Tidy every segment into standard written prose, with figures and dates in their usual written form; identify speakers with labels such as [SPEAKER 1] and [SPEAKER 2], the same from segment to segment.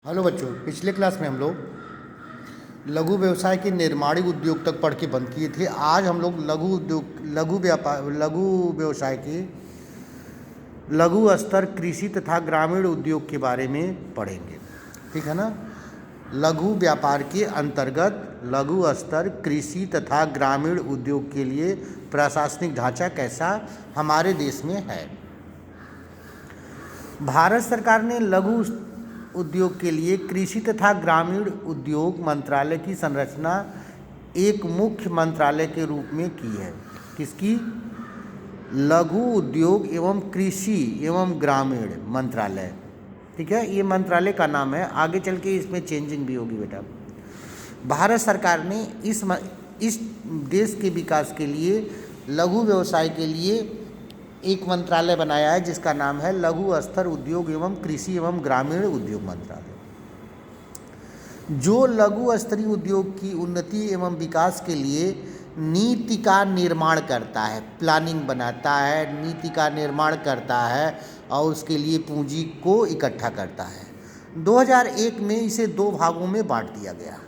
[SPEAKER 1] Hello बच्चों, पिछले class में हम लोग लघु व्यवसाय के निर्माणी उद्योग तक पढ़ के बंद किए थे। आज हम लोग लघु व्यवसाय के लघु स्तर कृषि तथा ग्रामीण उद्योग के बारे में पढ़ेंगे। ठीक है ना। लघु व्यापार के अंतर्गत लघु स्तर कृषि तथा ग्रामीण उद्योग के लिए प्रशासनिक ढांचा कैसा हमारे देश में है। भारत सरकार ने लघु उद्योग के लिए कृषि तथा ग्रामीण उद्योग मंत्रालय की संरचना एक मुख्य मंत्रालय के रूप में की है। किसकी? लघु उद्योग एवं कृषि एवं ग्रामीण मंत्रालय। ठीक है, ये मंत्रालय का नाम है। आगे चल के इसमें चेंजिंग भी होगी बेटा। भारत सरकार ने इस देश के विकास के लिए लघु व्यवसाय के लिए एक मंत्रालय बनाया है जिसका नाम है लघु स्तर उद्योग एवं कृषि एवं ग्रामीण उद्योग मंत्रालय, जो लघु स्तरीय उद्योग की उन्नति एवं विकास के लिए नीति का निर्माण करता है, प्लानिंग बनाता है, नीति का निर्माण करता है और उसके लिए पूंजी को इकट्ठा करता है। 2001 में इसे दो भागों में बांट दिया गया।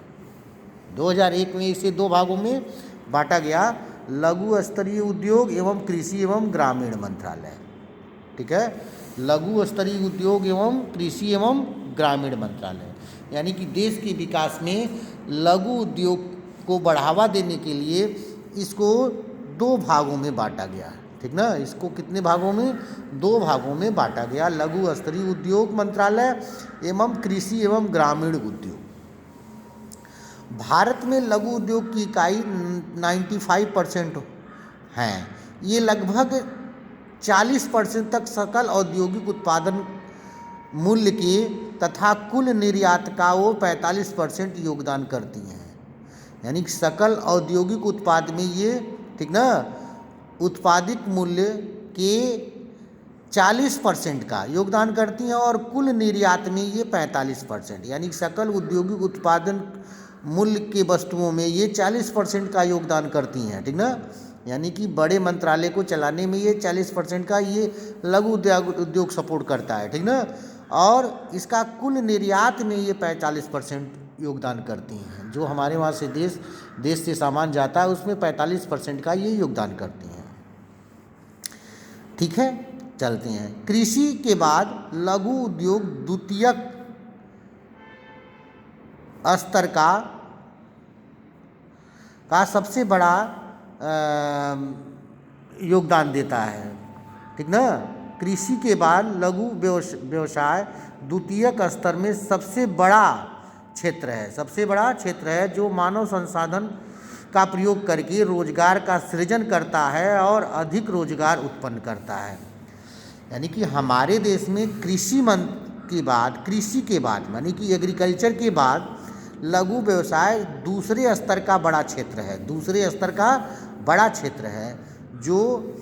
[SPEAKER 1] 2001 में इसे दो भागों में बांटा गया, लघु स्तरीय उद्योग एवं कृषि एवं ग्रामीण मंत्रालय। ठीक है, लघु स्तरीय उद्योग एवं कृषि एवं ग्रामीण मंत्रालय, यानी कि देश के विकास में लघु उद्योग को बढ़ावा देने के लिए इसको दो भागों में बांटा गया। ठीक ना, इसको कितने भागों में? दो भागों में बांटा गया, लघु स्तरीय उद्योग मंत्रालय एवं कृषि एवं ग्रामीण उद्योग। भारत में लघु उद्योग की इकाई 95% हैं। ये लगभग 40% तक सकल औद्योगिक उत्पादन मूल्य के तथा कुल निर्यात का वो 45% योगदान करती हैं। यानी कि सकल औद्योगिक उत्पाद में ये, ठीक ना, उत्पादित मूल्य के 40% का योगदान करती हैं और कुल निर्यात में ये 45%, यानी सकल औद्योगिक उत्पादन मूल्य के वस्तुओं में ये 40% का योगदान करती हैं। ठीक ना, यानी कि बड़े मंत्रालय को चलाने में ये 40% का ये लघु उद्योग सपोर्ट करता है। ठीक ना, और इसका कुल निर्यात में ये 45% योगदान करती हैं। जो हमारे वहाँ से देश से सामान जाता है उसमें 45% का ये योगदान करती हैं। ठीक है, चलते हैं। कृषि के बाद लघु उद्योग द्वितीयक स्तर का सबसे बड़ा योगदान देता है। ठीक ना, कृषि के बाद लघु व्यवसाय द्वितीयक स्तर में सबसे बड़ा क्षेत्र है जो मानव संसाधन का प्रयोग करके रोजगार का सृजन करता है और अधिक रोजगार उत्पन्न करता है। यानी कि हमारे देश में कृषि के बाद यानी कि एग्रीकल्चर के बाद लघु व्यवसाय दूसरे स्तर का बड़ा क्षेत्र है जो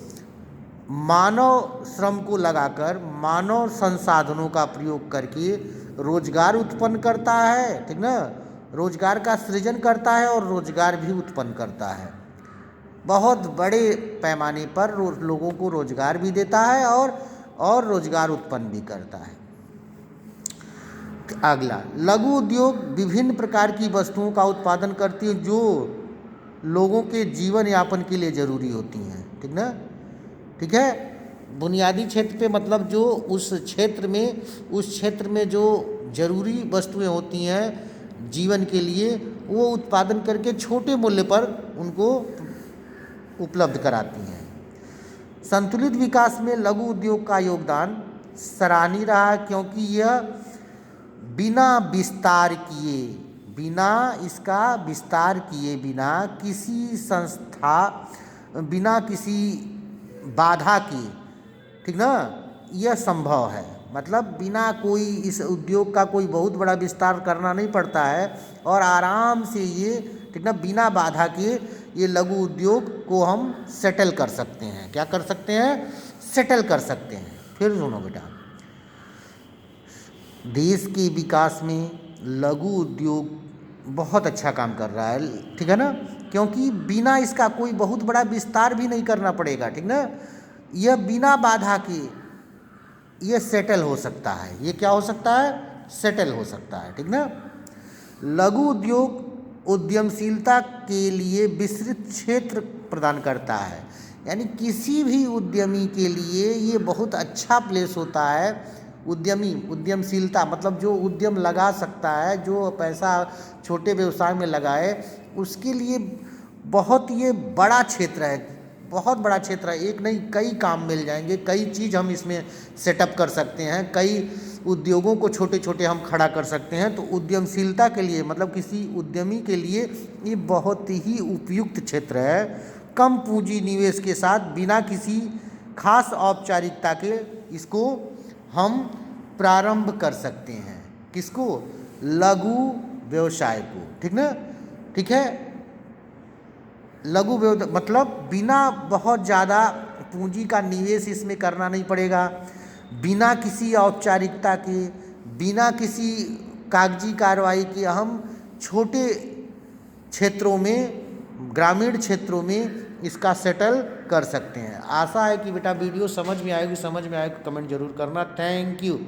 [SPEAKER 1] मानव श्रम को लगाकर मानव संसाधनों का प्रयोग करके रोजगार उत्पन्न करता है। ठीक ना, रोजगार का सृजन करता है और रोजगार भी उत्पन्न करता है। बहुत बड़े पैमाने पर लोगों को रोजगार भी देता है और रोजगार उत्पन्न भी करता है। अगला, लघु उद्योग विभिन्न प्रकार की वस्तुओं का उत्पादन करती है जो लोगों के जीवन यापन के लिए जरूरी होती हैं। ठीक ना, ठीक है, बुनियादी क्षेत्र पे मतलब जो उस क्षेत्र में जो जरूरी वस्तुएं होती हैं जीवन के लिए, वो उत्पादन करके छोटे मूल्य पर उनको उपलब्ध कराती हैं। संतुलित विकास में लघु उद्योग का योगदान सराहनीय रहा, क्योंकि यह बिना किसी बाधा के, ठीक ना, यह संभव है। मतलब बिना कोई इस उद्योग का कोई बहुत बड़ा विस्तार करना नहीं पड़ता है और आराम से ये, ठीक ना, बिना बाधा के ये लघु उद्योग को हम सेटल कर सकते हैं। क्या कर सकते हैं? सेटल कर सकते हैं। फिर सुनो बेटा, देश के विकास में लघु उद्योग बहुत अच्छा काम कर रहा है। ठीक है ना, क्योंकि बिना इसका कोई बहुत बड़ा विस्तार भी नहीं करना पड़ेगा। ठीक ना, यह बिना बाधा के ये सेटल हो सकता है। ये क्या हो सकता है? सेटल हो सकता है, ठीक ना। लघु उद्योग उद्यमशीलता के लिए विस्तृत क्षेत्र प्रदान करता है, यानी किसी भी उद्यमी के लिए ये बहुत अच्छा प्लेस होता है। उद्यमशीलता मतलब जो उद्यम लगा सकता है, जो पैसा छोटे व्यवसाय में लगाए, उसके लिए बहुत ये बड़ा क्षेत्र है, बहुत बड़ा क्षेत्र है। एक नहीं कई काम मिल जाएंगे, कई चीज़ हम इसमें सेटअप कर सकते हैं, कई उद्योगों को छोटे छोटे हम खड़ा कर सकते हैं। तो उद्यमशीलता के लिए मतलब किसी उद्यमी के लिए ये बहुत ही उपयुक्त क्षेत्र है। कम पूंजी निवेश के साथ बिना किसी खास औपचारिकता के इसको हम प्रारंभ कर सकते हैं। किसको? लघु व्यवसाय को, ठीक ना। ठीक है, लघु व्यवसाय मतलब बिना बहुत ज़्यादा पूंजी का निवेश इसमें करना नहीं पड़ेगा, बिना किसी औपचारिकता के, बिना किसी कागजी कार्रवाई के हम छोटे क्षेत्रों में, ग्रामीण क्षेत्रों में इसका सेटल कर सकते हैं। आशा है कि बेटा वीडियो समझ में आएगी, कमेंट जरूर करना। Thank you.